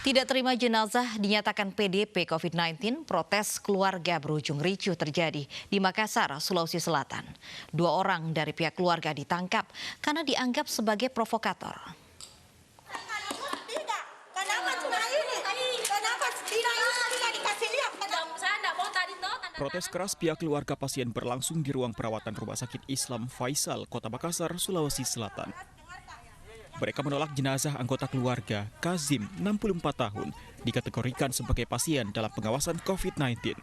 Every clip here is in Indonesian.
Tidak terima jenazah dinyatakan PDP COVID-19, protes keluarga berujung ricuh terjadi di Makassar, Sulawesi Selatan. 2 orang dari pihak keluarga ditangkap karena dianggap sebagai provokator. Protes keras pihak keluarga pasien berlangsung di ruang perawatan Rumah Sakit Islam Faisal, Kota Makassar, Sulawesi Selatan. Mereka menolak jenazah anggota keluarga, Kazim, 64 tahun, dikategorikan sebagai pasien dalam pengawasan COVID-19.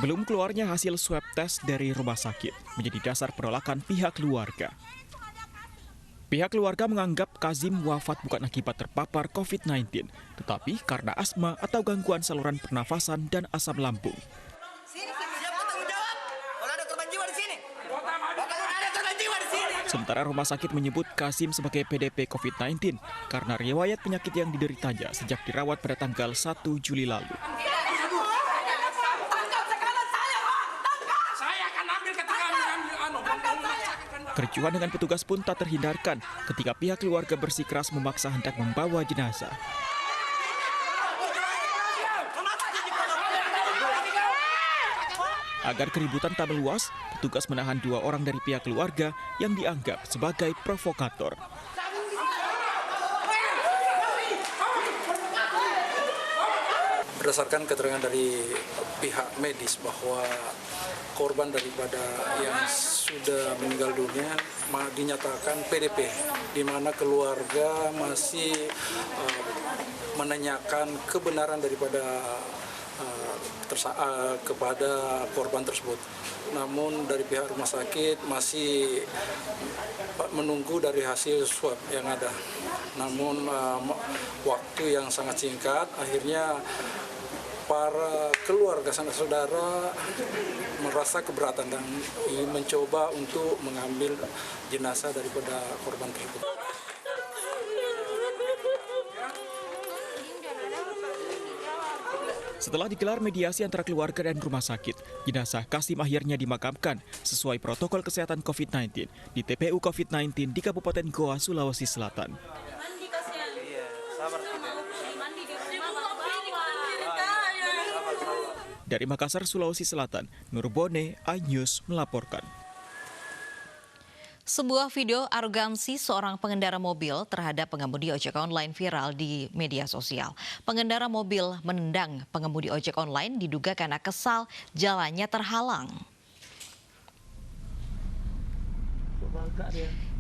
Belum keluarnya hasil swab test dari rumah sakit menjadi dasar penolakan pihak keluarga. Pihak keluarga menganggap Kazim wafat bukan akibat terpapar COVID-19, tetapi karena asma atau gangguan saluran pernafasan dan asam lambung. Sementara rumah sakit menyebut Kazim sebagai PDP COVID-19 karena riwayat penyakit yang dideritanya sejak dirawat pada tanggal 1 Juli lalu. Kericuhan dengan petugas pun tak terhindarkan ketika pihak keluarga bersikeras memaksa hendak membawa jenazah. Agar keributan tak meluas, petugas menahan 2 orang dari pihak keluarga yang dianggap sebagai provokator. Berdasarkan keterangan dari pihak medis bahwa korban daripada yang sudah meninggal dunia dinyatakan PDP, di mana keluarga masih menanyakan kebenaran daripada kepada korban tersebut. Namun dari pihak rumah sakit masih menunggu dari hasil swab yang ada. Namun waktu yang sangat singkat, akhirnya para keluarga sanak saudara merasa keberatan dan mencoba untuk mengambil jenazah daripada korban tersebut. Setelah digelar mediasi antara keluarga dan rumah sakit, jenazah Kazim akhirnya dimakamkan sesuai protokol kesehatan COVID-19 di TPU COVID-19 di Kabupaten Goa, Sulawesi Selatan. Dari Makassar, Sulawesi Selatan, Nurbone, iNews melaporkan. Sebuah video arogansi seorang pengendara mobil terhadap pengemudi ojek online viral di media sosial. Pengendara mobil menendang pengemudi ojek online diduga karena kesal jalannya terhalang.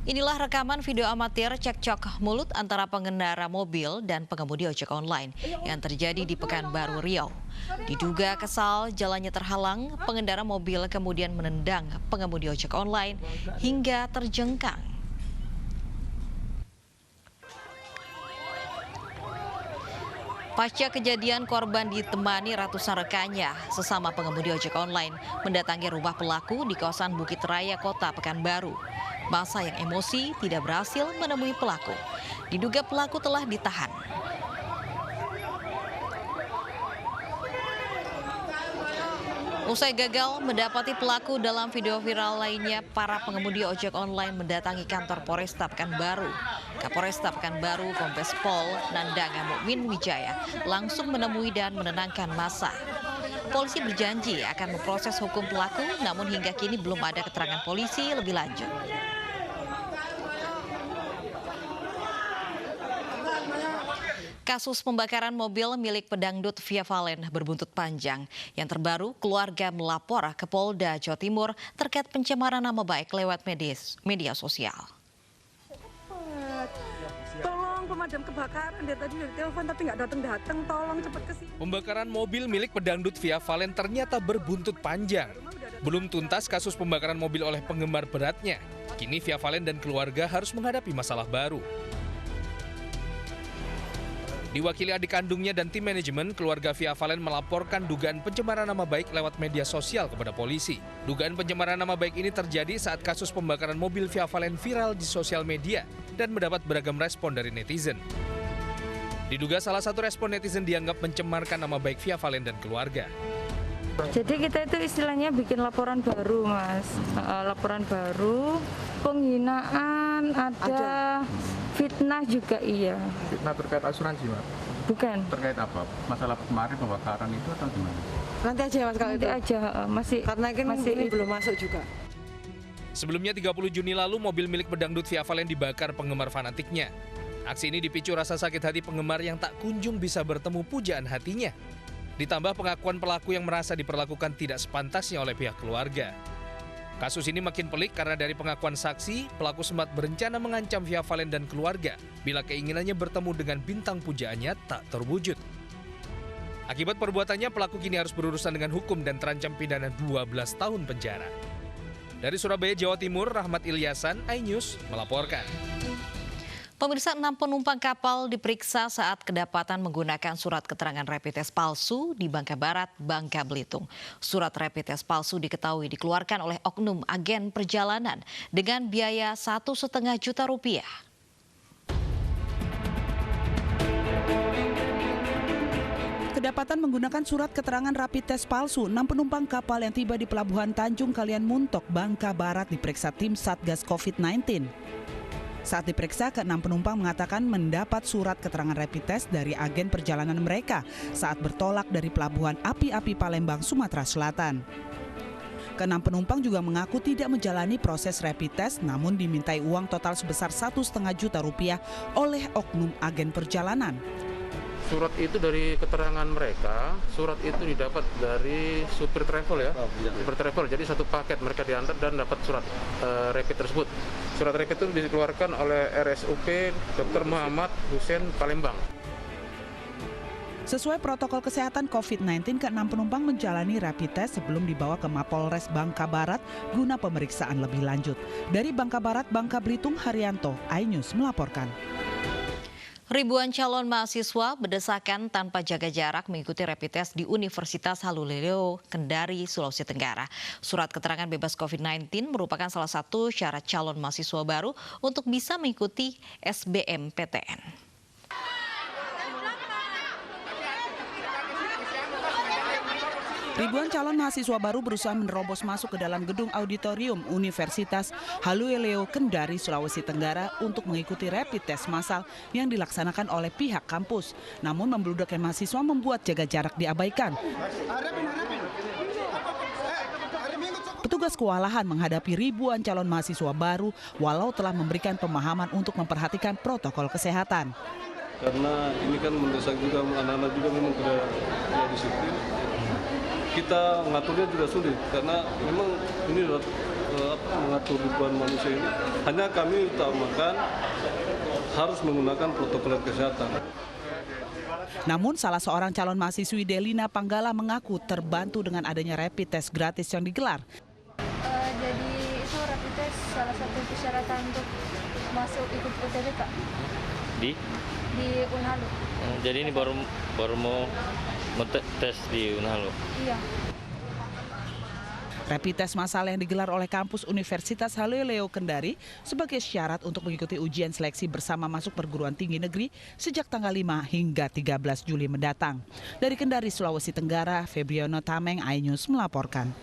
Inilah rekaman video amatir cekcok mulut antara pengendara mobil dan pengemudi ojek online yang terjadi di Pekanbaru, Riau. Diduga kesal jalannya terhalang, pengendara mobil kemudian menendang pengemudi ojek online hingga terjengkang. Pasca kejadian, korban ditemani ratusan rekannya sesama pengemudi ojek online mendatangi rumah pelaku di kawasan Bukit Raya, Kota Pekanbaru. Massa yang emosi tidak berhasil menemui pelaku. Diduga pelaku telah ditahan. Usai gagal mendapati pelaku dalam video viral lainnya, para pengemudi ojek online mendatangi kantor Polresta Pekanbaru. Kapolresta Pekanbaru, Kombes Pol Nandanga Mukmin Wijaya langsung menemui dan menenangkan massa. Polisi berjanji akan memproses hukum pelaku, namun hingga kini belum ada keterangan polisi lebih lanjut. Kasus pembakaran mobil milik pedangdut Via Valen berbuntut panjang. Yang terbaru, keluarga melapor ke Polda Jawa Timur terkait pencemaran nama baik lewat media sosial. Tolong pemadam kebakaran, dia tadi dari telepon tapi nggak datang, tolong cepat ke sini. Pembakaran mobil milik pedangdut Via Valen ternyata berbuntut panjang. Belum tuntas kasus pembakaran mobil oleh penggemar beratnya. Kini Via Valen dan keluarga harus menghadapi masalah baru. Diwakili adik kandungnya dan tim manajemen, keluarga Via Valen melaporkan dugaan pencemaran nama baik lewat media sosial kepada polisi. Dugaan pencemaran nama baik ini terjadi saat kasus pembakaran mobil Via Valen viral di sosial media dan mendapat beragam respon dari netizen. Diduga salah satu respon netizen dianggap mencemarkan nama baik Via Valen dan keluarga. Jadi kita itu istilahnya bikin laporan baru, Mas. Laporan baru, penghinaan ada. Fitnah juga iya. Fitnah terkait asuransi, Pak? Bukan. Terkait apa? Masalah kemarin pembakaran itu atau gimana? Nanti aja Mas kalau Nanti itu. aja masih Karena kan masih ini belum masuk juga. Sebelumnya 30 Juni lalu mobil milik pedangdut Via Valen dibakar penggemar fanatiknya. Aksi ini dipicu rasa sakit hati penggemar yang tak kunjung bisa bertemu pujaan hatinya. Ditambah pengakuan pelaku yang merasa diperlakukan tidak sepantasnya oleh pihak keluarga. Kasus ini makin pelik karena dari pengakuan saksi, pelaku sempat berencana mengancam Via Valen dan keluarga bila keinginannya bertemu dengan bintang pujaannya tak terwujud. Akibat perbuatannya, pelaku kini harus berurusan dengan hukum dan terancam pidana 12 tahun penjara. Dari Surabaya, Jawa Timur, Rahmat Ilyasan, iNews melaporkan. Pemirsa, 6 penumpang kapal diperiksa saat kedapatan menggunakan surat keterangan rapid test palsu di Bangka Barat, Bangka Belitung. Surat rapid test palsu diketahui dikeluarkan oleh oknum agen perjalanan dengan biaya Rp1,5 juta. Kedapatan menggunakan surat keterangan rapid test palsu, 6 penumpang kapal yang tiba di Pelabuhan Tanjung Kalian Muntok, Bangka Barat diperiksa tim Satgas COVID-19. Saat diperiksa, ke-6 penumpang mengatakan mendapat surat keterangan rapid test dari agen perjalanan mereka saat bertolak dari Pelabuhan Api-Api Palembang, Sumatera Selatan. Ke-6 penumpang juga mengaku tidak menjalani proses rapid test, namun dimintai uang total sebesar Rp1,5 juta oleh oknum agen perjalanan. Surat itu dari keterangan mereka, surat itu didapat dari supir travel ya, supir travel. Jadi satu paket mereka diantar dan dapat surat rapid tersebut. Surat rapid itu dikeluarkan oleh RSUP Dr. Muhammad Hussein Palembang. Sesuai protokol kesehatan COVID-19, ke-6 penumpang menjalani rapid test sebelum dibawa ke Mapolres Bangka Barat guna pemeriksaan lebih lanjut. Dari Bangka Barat, Bangka Belitung, Haryanto, iNews melaporkan. Ribuan calon mahasiswa berdesakan tanpa jaga jarak mengikuti rapid test di Universitas Haluleleo, Kendari, Sulawesi Tenggara. Surat keterangan bebas COVID-19 merupakan salah satu syarat calon mahasiswa baru untuk bisa mengikuti SBMPTN. Ribuan calon mahasiswa baru berusaha menerobos masuk ke dalam gedung auditorium Universitas Haluleleo, Kendari, Sulawesi Tenggara untuk mengikuti rapid test massal yang dilaksanakan oleh pihak kampus. Namun membludaknya mahasiswa membuat jaga jarak diabaikan. Petugas kewalahan menghadapi ribuan calon mahasiswa baru walau telah memberikan pemahaman untuk memperhatikan protokol kesehatan. Karena ini kan mendesak juga anak-anak juga memang tidak disiplin. Kita mengaturnya juga sulit karena memang ini mengatur ribuan manusia ini. Hanya kami utamakan harus menggunakan protokol kesehatan. Namun salah seorang calon mahasiswi Delina Panggala mengaku terbantu dengan adanya rapid test gratis yang digelar. Jadi itu rapid test salah satu persyaratan untuk masuk ikut UTBK di Unhalu. Jadi ini baru mau tes di Unhalu. Iya. Rapid test massal yang digelar oleh kampus Universitas Haluleleo Kendari sebagai syarat untuk mengikuti ujian seleksi bersama masuk perguruan tinggi negeri sejak tanggal 5 hingga 13 Juli mendatang. Dari Kendari, Sulawesi Tenggara, Febriono Tameng, iNews melaporkan.